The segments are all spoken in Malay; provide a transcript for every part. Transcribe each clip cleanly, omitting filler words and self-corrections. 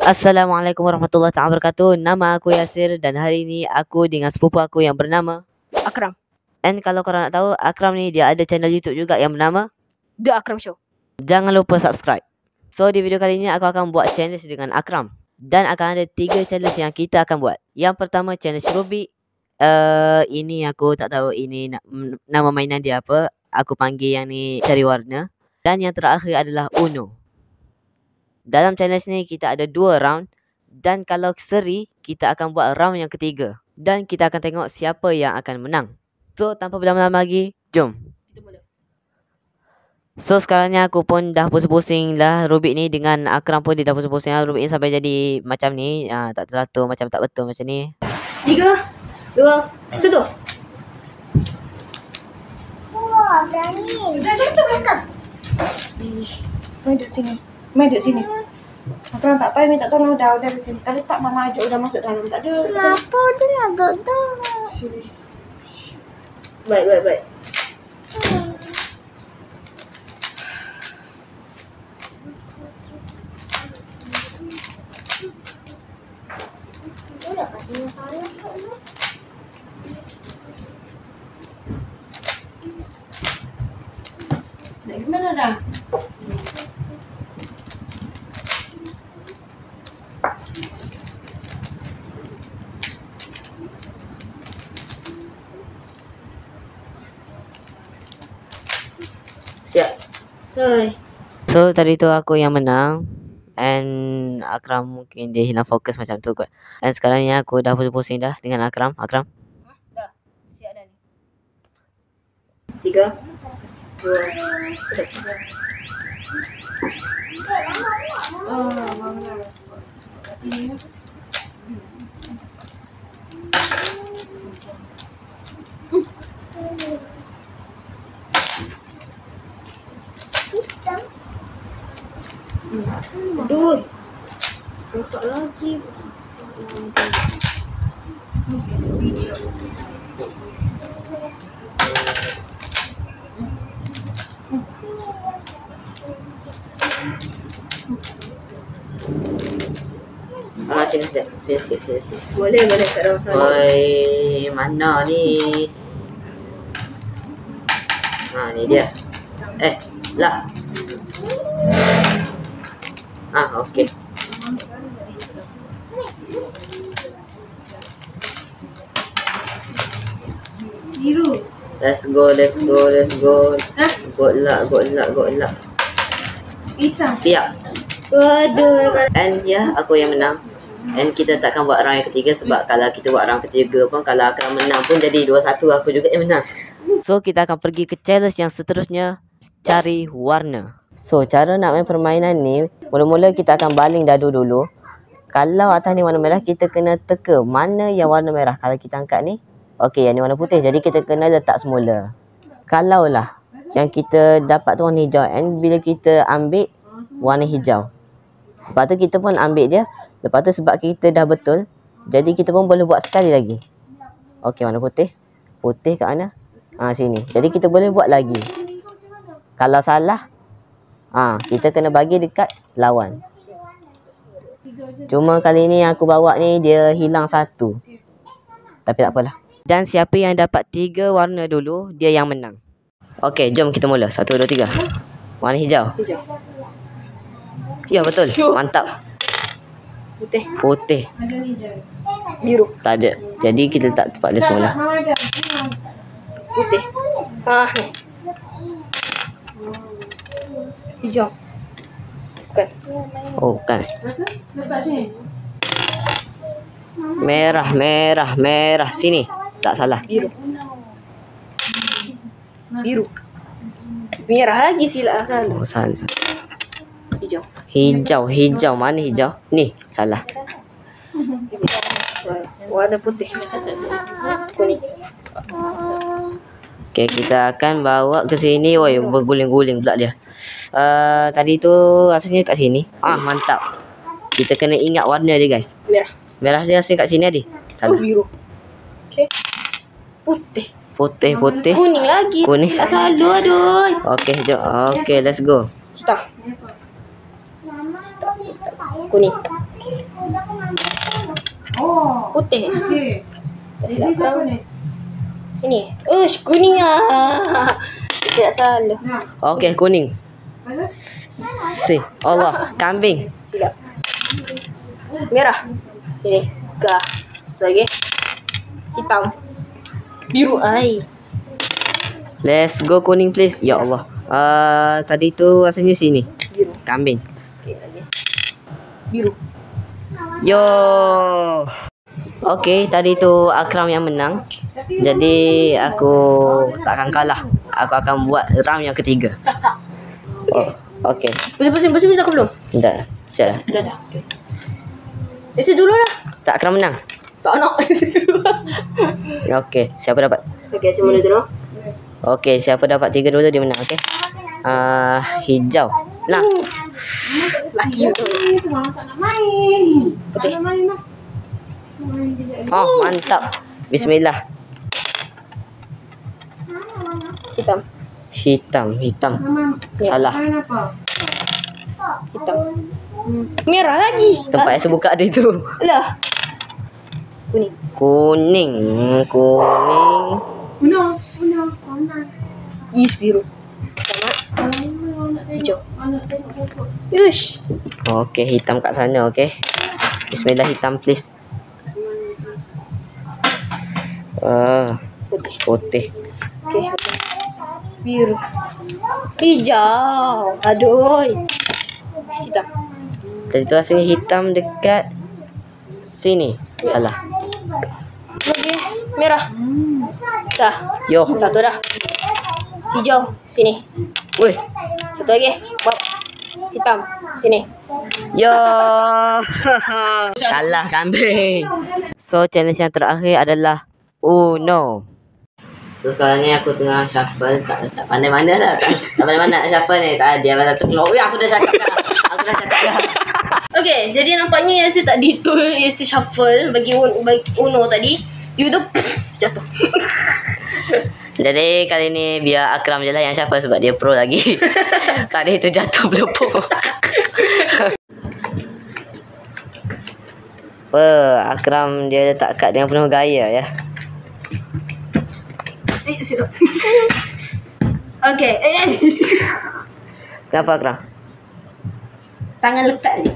Assalamualaikum warahmatullahi wabarakatuh. Nama aku Yasir dan hari ini aku dengan sepupu aku yang bernama Akram. And kalau korang nak tahu, Akram ni dia ada channel YouTube juga yang bernama The Akram Show. Jangan lupa subscribe. So di video kali ini aku akan buat challenge dengan Akram. Dan akan ada 3 challenge yang kita akan buat. Yang pertama challenge Rubik. Ini aku tak tahu ini nama mainan dia apa. Aku panggil yang ni cari warna. Dan yang terakhir adalah Uno. Dalam challenge ni kita ada 2 round. Dan kalau seri, kita akan buat round yang ketiga. Dan kita akan tengok siapa yang akan menang. So tanpa berlama-lama lagi, jom. So sekarang ni aku pun dah pusing-pusing lah Rubik ni. Dengan Akram pun dia dah pusing-pusing lah Rubik ni sampai jadi macam ni. Tak teratur, macam tak betul macam ni. 3, 2, 1. Wah, berani. Dah jatuh belakang. Main duduk sini. Main duduk sini. Akram tak payah minta tolong dah di sini. Kalau tak mama ajak udah masuk dalam. Tak ada. Kenapa dia nak gagal? Sini. Baik. Udah kasih saya. Nak gimana dah? Siap. Hai. So tadi tu aku yang menang. And Akram mungkin dia hilang fokus macam tu kot. And sekarang ni aku dah pusing-pusing dah dengan Akram. Akram. Dah. Siap dah ni. 3, 2, 1. Mana? Sini. Aduh. Rosak lagi. Sini sikit. Boleh tak ada masalah. Oi, mana ni? Ni dia. Lah. Okey. Biru. Let's go. Good luck. Hitam. Siap. Waduh. And aku yang menang. And kita takkan buat round yang ketiga sebab kalau kita buat round ketiga pun kalau Akram menang pun jadi 2-1 aku juga yang menang. So kita akan pergi ke challenge yang seterusnya, cari warna. So cara nak main permainan ni, mula-mula kita akan baling dadu dulu. Kalau atas ni warna merah, kita kena teka mana yang warna merah. Kalau kita angkat ni, okey yang ni warna putih. Jadi kita kena letak semula. Kalau lah yang kita dapat tu warna hijau, and bila kita ambil warna hijau, lepas tu kita pun ambil dia. Lepas tu sebab kita dah betul, jadi kita pun boleh buat sekali lagi. Okey, warna putih. Putih kat mana? Sini. Jadi kita boleh buat lagi. Kalau salah, kita kena bagi dekat lawan. Cuma kali ni aku bawa ni dia hilang 1. Tapi tak apalah. Dan siapa yang dapat 3 warna dulu, dia yang menang. Okey, jom kita mula. 1, 2, 3. Warna hijau. Ya, betul. Mantap. Putih. Biru. Tak ada. Jadi kita letak tempat dia semula. Putih. Hijau. Bukan. Oh, bukan. Letak sini. Merah. Sini. Tak salah. Biru. Merah lagi silap asal. Oh, salah. Hijau. Hijau. Mana hijau? Ni. Salah. Warna putih. Kuning. Okay, kita akan bawa ke sini. Woi, berguling-guling pula dia. Tadi tu rasanya kat sini. Mantap. Kita kena ingat warna dia, guys. Merah dia rasanya kat sini, Adi. Salah. Biru. Okay. Putih. Putih. Kuning lagi. Kuning. Tak selalu, aduh. Okey, jom. Okey, let's go. Hitam. Kuning. putih. Kasih Akram. Ini. Kuning ah. Tidak salah. Okey, kuning. Si. Allah, kambing. Silap. Merah. Sini. Gah. Lagi. Hitam. Biru ai. Let's go kuning please. Ya Allah. Tadi tu rasanya sini. Biru. Kambing. Okey lagi. Biru. Yo. Okey, tadi tu Akram yang menang. Jadi aku takkan kalah. Aku akan buat round yang ketiga. Oh, okey. Pusing dah ke belum? Dah. Siap dah. Dah. Okey. Isi dulu lah. Tak Akram menang. Tak nak. Okey, siapa dapat? Okey, saya mula dulu. Okey, siapa dapat 3 dulu dia menang, okey. Hijau. Nah. Laki tu. Mana tak nak main. Putih. Tak nak main lah. Oh, mantap. Bismillah. Hitam. Hitam. Salah. Hitam. Merah lagi. Tempat yang saya buka tadi tu. Alah. Kuning. Kuning. Is biru. Sama. Hijau. Yush. Okey, hitam kat sana, okey. Bismillah, hitam please. Putih. Okey. Biru. Hijau. Aduh. Hitam. Tadi tu rasanya hitam dekat sini. Salah. Okey. Merah. Dah. Yo. Satu dah. Hijau. Sini. Woi. Satu lagi. Bab. Hitam. Sini. Yo. Salah kambing. So challenge yang terakhir adalah Uno. So sekarang ni aku tengah shuffle. Tak pandai mana lah. Tak pandai mana nak shuffle ni. Tak dia pasal tu keluar. Aku dah cakap dah. Okey, jadi nampaknya saya tak ditul si shuffle bagi Uno tadi. Dia tu jatuh. Jadi kali ni biar Akram je lah yang shuffle sebab dia pro lagi. Tadi tu jatuh berlepuk. Akram dia letak kad dengan penuh gaya ya. Situ. Okey. Kenapa Akram? Tangan lekat je.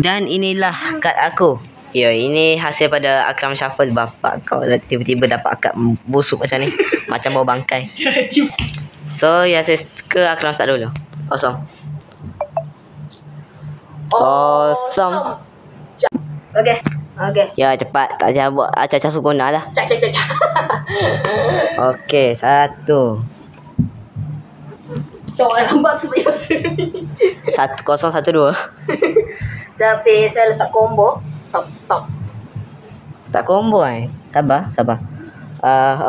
Dan inilah kad aku. Ya, ini hasil pada Akram shuffle. Bapak kau tiba-tiba dapat kad busuk macam ni. Macam bau bangkai. So, ya saya ke Akram start dulu. Kosong. Okey. Ya, cepat. Tak payah buat acah-acah sukuna lah. Cak. Okey, 1. Cok lambat sebiasa. 1012. Tapi saya letak combo. Top. Tak combo Sabar.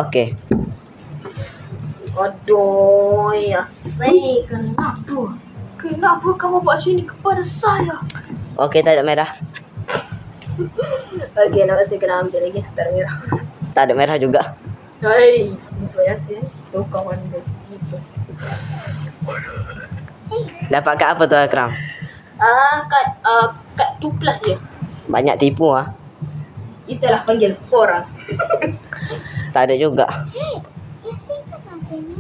Okey. Aduh, Yasai, kenapa kamu buat macam ni kepada saya? Okey, tak ada merah. Okey, nak saya kena ambil lagi. Tak ada merah. Tak ada merah juga. Hai, ini sebab Yasai. Tu kawan dia tipu. Dapat kad apa tu Akram? Kad 2 plus je. Banyak tipu Itulah panggil orang. Tak ada juga. Yasai kan ada ni.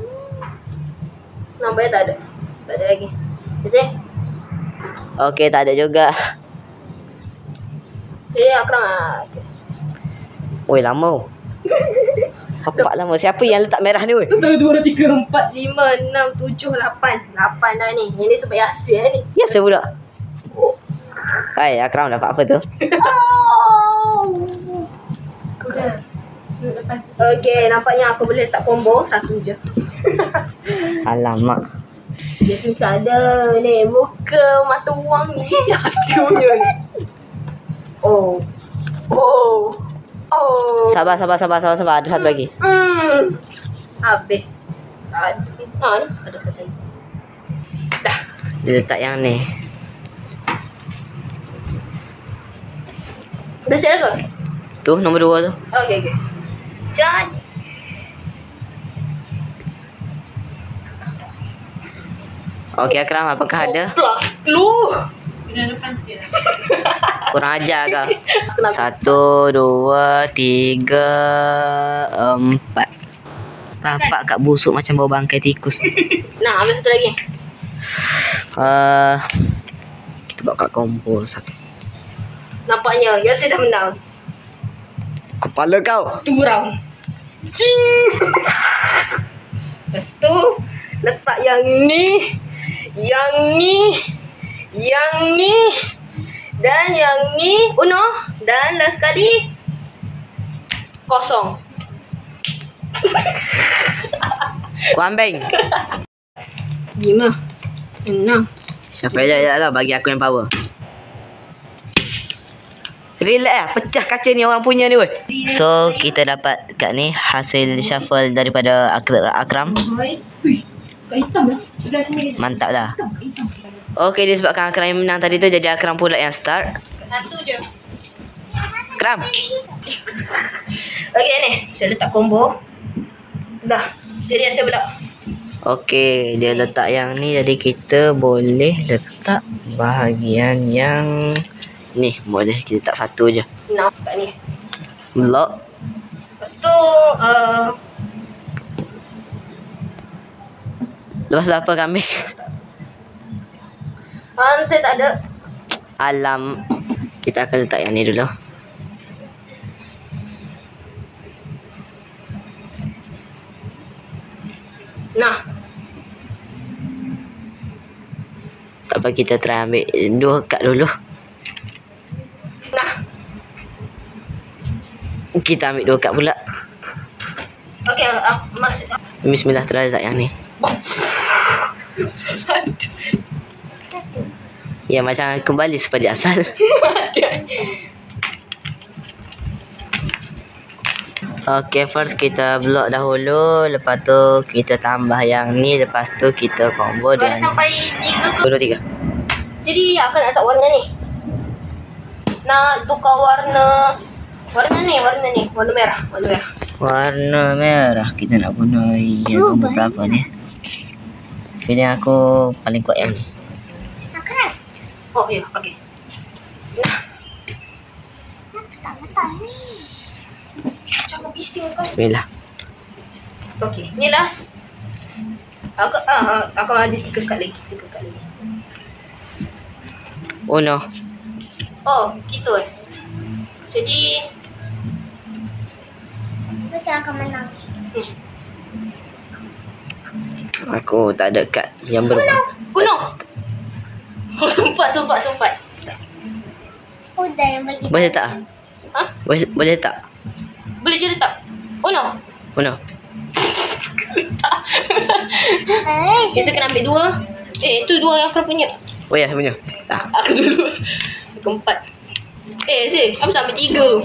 Nampaknya tak ada. Tak ada lagi. Yasai? Okey, tak ada juga. Akram. Oi, lama. Apa lama? Siapa yang letak merah ni weh? 1, 2, 3, 4, 5, 6, 7, 8. 8 dah ni. Yang ni sebab Yasai ni. Ya, saya pula. Hai, Akram dapat apa tu? Okey, nampaknya aku boleh letak combo 1 je. Alamak. Dia susah ada ni. Muka mata wang ni. Aduhnya ni. Oh. Sabar. Ada satu lagi. Habis. Ada. Ni ada satu lagi. Dah. Dia letak yang ni. Dah siap ke? Tu nombor 2 tu. Okey. Jangan. Okey Akram, apakah ada? Plus clue. Kurang ajar kau. 1, 2, 3, 4. Bapak kat busuk macam bau bangkai tikus. Nah, ambil satu lagi. Kita buat kat kompor satu. Nampaknya Yasir dah menang. Kepala kau. 2 round. Cing. Lepas tu letak yang ni, yang ni, yang ni dan yang ni. Uno. Dan last sekali kosong. Kambing. 5, 6. Syafiq lah bagi aku yang power. Relax pecah kaca ni orang punya ni weh. So kita dapat kat ni hasil shuffle daripada Akram. Kat hitam lah. Sebelah sini. Mantap lah. Okey, disebabkan Akram yang menang tadi tu, jadi Akram pula yang start. Satu je. Akram. Okey ni, saya letak combo. Dah. Jadi saya pula. Okey, dia letak yang ni, jadi kita boleh letak bahagian yang ni. Boleh kita letak satu je. Nah, kat ni. Blok. Lepas tu Lepas tu apa kambing? saya tak ada. Alam. Kita akan letak yang ni dulu. Nah, Tak apa, kita try ambil 2 kad dulu. nah. Kita ambil 2 kad pula. Okey, Bismillah, try letak yang ni. Ya, macam kembali seperti asal. Okey, first kita blok dahulu. Lepas tu kita tambah yang ni. Lepas tu kita combo Kalau dengan sampai 3 ke. 2, 3. Jadi akan letak warna ni. Nak tukar warna. Warna ni. Warna merah. Warna merah. Kita nak guna yang nombor berapa ni? Feeling aku paling kuat yang ni. Oh ya, okey. Nah. Tak ni. Jangan bising kau. Bismillah. Okey, ni last. Aku ada 3 kad lagi. Oh no. Oh, gitu Jadi Terus yang akan menang. Aku tak ada kad yang berubah. Kuno. Oh, sumpat. Udah yang bagi. Boleh tak? Ha? Boleh tak? Boleh je letak. Uno. Oh no. Biasa kena ambil 2. Itu 2 yang Akram punya. Oh ya, sebenarnya. Ah. Aku dulu. Keempat. Apa sampai 3?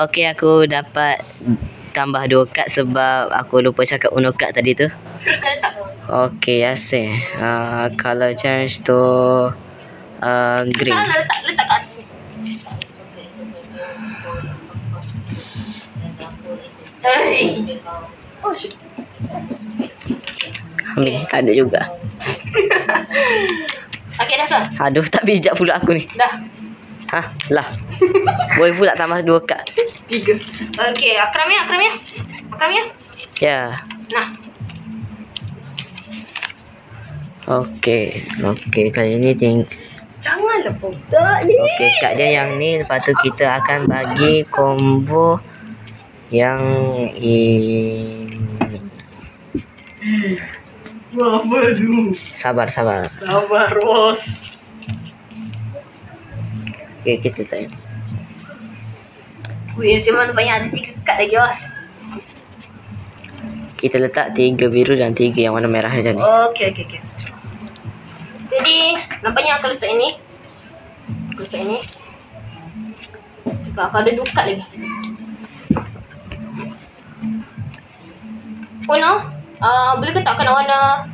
Okey, aku dapat tambah 2 kad sebab aku lupa cakap uno kad tadi tu. Letak. Okey, asyik. Color change to green. Letak kat atas ni. Ambil, tak ada juga. Okey dah ke? Aduh, tak bijak pula aku ni. Dah. Lah. Boleh pula tambah 2 kad. 3. Okey, Akram ya. Ya. Nah. Okey, kali ni Janganlah botak ni. okey, kad dia yang ni. Lepas tu kita akan bagi combo yang ini. Sabar, bos. Okey, kita tanya. Wih, Simon banyak ada 3 kad lagi, bos. Kita letak 3 biru dan 3 yang warna merah macam ni. Okey. Jadi, nampaknya aku letak ini. Aku ada 2 kad lagi. Uno, boleh ke tak kena warna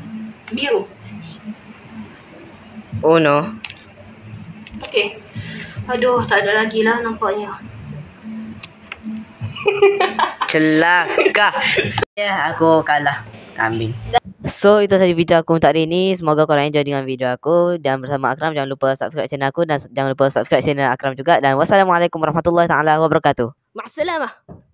biru? Oh no. Okey. Aduh, tak ada lagi lah nampaknya. Celaka. Ya, aku kalah. Kambing. So itu saja video aku untuk hari ini. Semoga korang enjoy dengan video aku. Dan bersama Akram, jangan lupa subscribe channel aku. Dan jangan lupa subscribe channel Akram juga. Dan wassalamualaikum warahmatullahi taala wabarakatuh. Ma'assalamah.